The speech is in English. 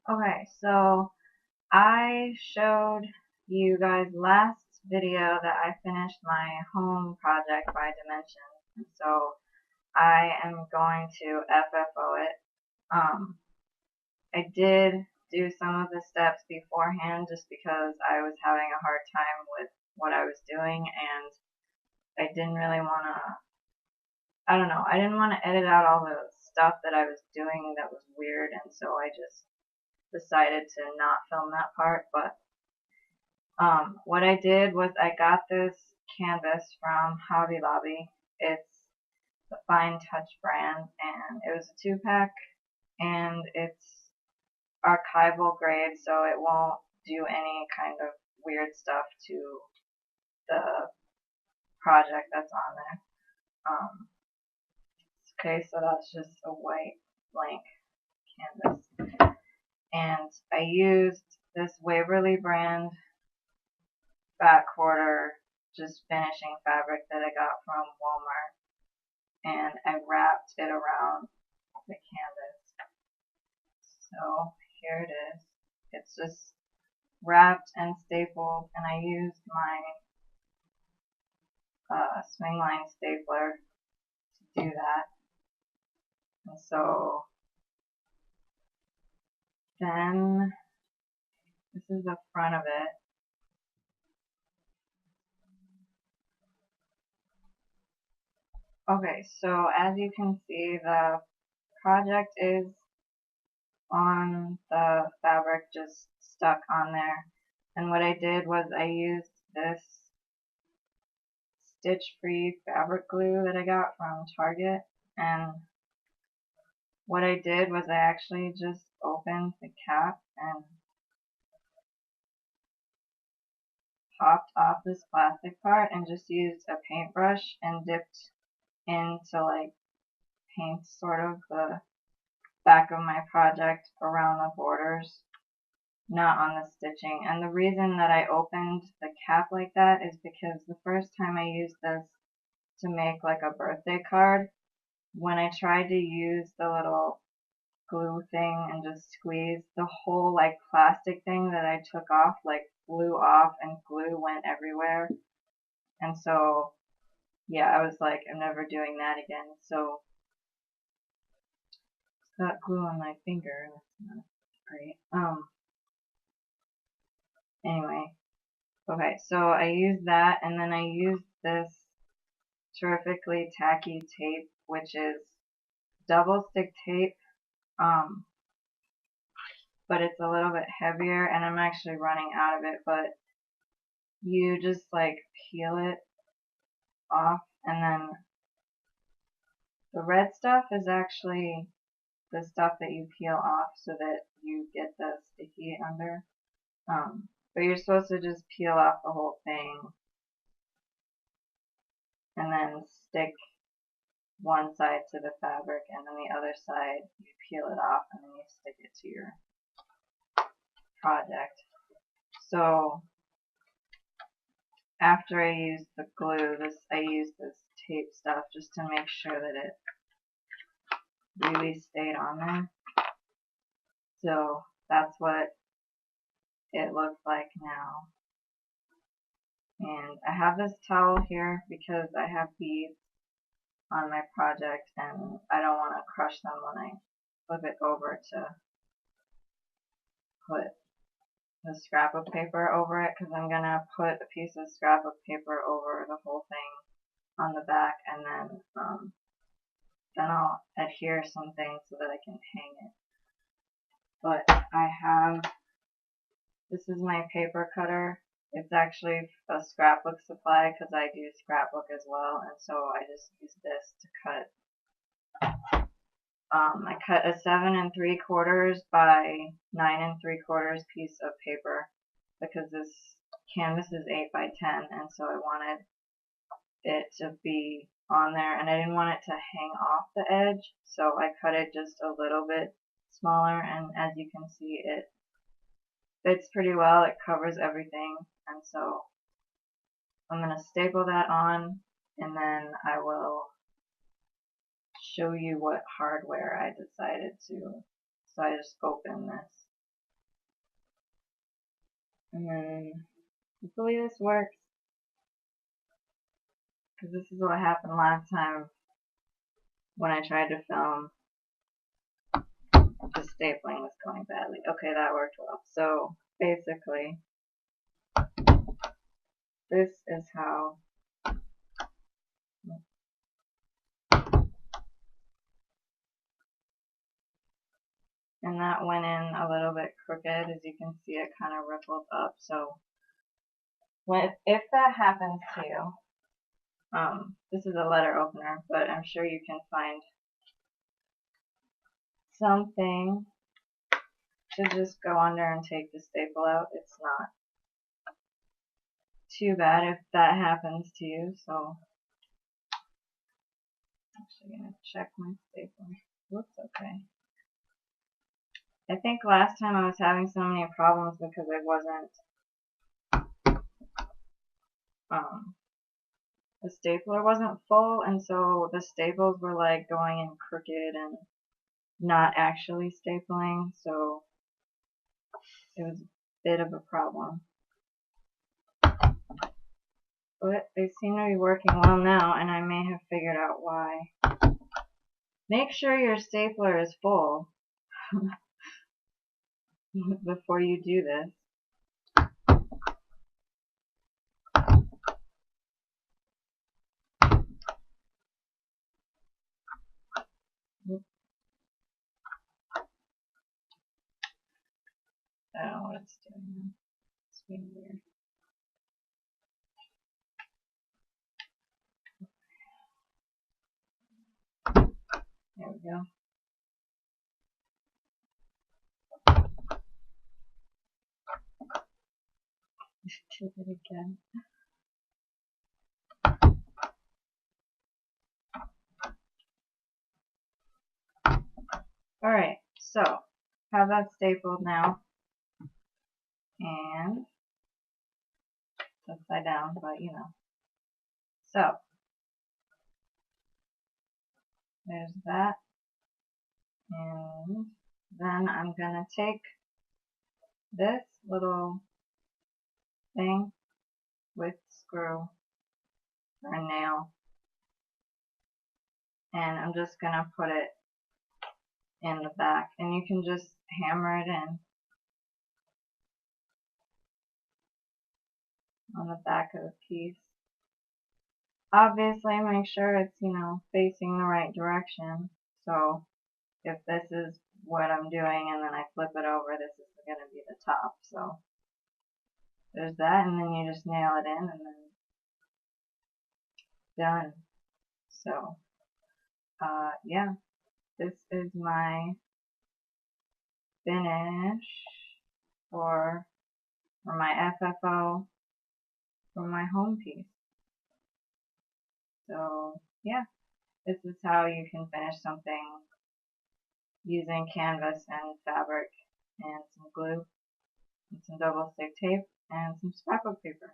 Okay, so I showed you guys last video that I finished my home project by dimensions, and so I am going to FFO it. I did do some of the steps beforehand just because I was having a hard time with what I was doing, and I didn't really want to, I don't know, I didn't want to edit out all the stuff that I was doing that was weird, and so I just decided to not film that part. But what I did was I got this canvas from Hobby Lobby. It's the Fine Touch brand, and it was a 2-pack, and it's archival grade, so it won't do any kind of weird stuff to the project that's on there. Okay, so that's just a white blank canvas. And I used this Waverly brand back quarter just finishing fabric that I got from Walmart, and I wrapped it around the canvas. So here it is. It's just wrapped and stapled, and I used my swing line stapler to do that. And so then this is the front of it. Okay, so as you can see, the project is on the fabric, just stuck on there. And what I did was I used this stitch-free fabric glue that I got from Target, and what I did was I actually just opened the cap and popped off this plastic part and just used a paintbrush and dipped into like paint sort of the back of my project around the borders, not on the stitching. And the reason that I opened the cap like that is because the first time I used this to make like a birthday card, when I tried to use the little glue thing and just squeeze, the whole like plastic thing that I took off like flew off and glue went everywhere. And so yeah, I was like, I'm never doing that again. So got glue on my finger. That's not great. Anyway, okay, so I used that, and then I used this terrifically tacky tape, which is double stick tape, but it's a little bit heavier, and I'm actually running out of it, but you just like peel it off, and then the red stuff is actually the stuff that you peel off so that you get the sticky under. But you're supposed to just peel off the whole thing and then stick one side to the fabric, and then the other side you peel it off and then you stick it to your project. So after I used the glue, I used this tape stuff just to make sure that it really stayed on there. So that's what it looks like now. And I have this towel here because I have beads on my project and I don't want to crush them when I flip it over to put the scrap of paper over it, because I'm going to put a piece of scrap of paper over the whole thing on the back, and then I'll adhere some things so that I can hang it. But I have, this is my paper cutter. It's actually a scrapbook supply because I do scrapbook as well, and so I just use this to cut. I cut a 7 3/4 by 9 3/4 piece of paper because this canvas is 8 by 10, and so I wanted it to be on there, and I didn't want it to hang off the edge, so I cut it just a little bit smaller, and as you can see, it fits pretty well. It covers everything, and so I'm going to staple that on, and then I will show you what hardware I decided to. So I just open this And then hopefully this works, because this is what happened last time when I tried to film. The stapling was going badly. Okay, that worked well. So basically, this is how and that went in a little bit crooked. As you can see, it kind of rippled up. So if that happens to you, this is a letter opener, but I'm sure you can find something to just go under and take the staple out. It's not too bad if that happens to you. So I'm actually gonna check my stapler. Looks okay. I think last time I was having so many problems because I wasn't the stapler wasn't full, and so the staples were like going in crooked and not actually stapling, so it was a bit of a problem. But they seem to be working well now, and I may have figured out why. Make sure your stapler is full before you do this. I don't know what it's doing. It's being weird. There we go. Did it again. Alright, so have that stapled now. And it's upside down, but you know. So there's that. And then I'm gonna take this little thing with screw or a nail, and I'm just gonna put it in the back, and you can just hammer it in on the back of the piece. Obviously make sure it's, you know, facing the right direction. So if this is what I'm doing and then I flip it over, this is going to be the top. So there's that, and then you just nail it in and then done. So yeah, this is my finish for my FFO for my home piece. So yeah, this is how you can finish something using canvas and fabric and some glue and some double stick tape and some scrapbook paper.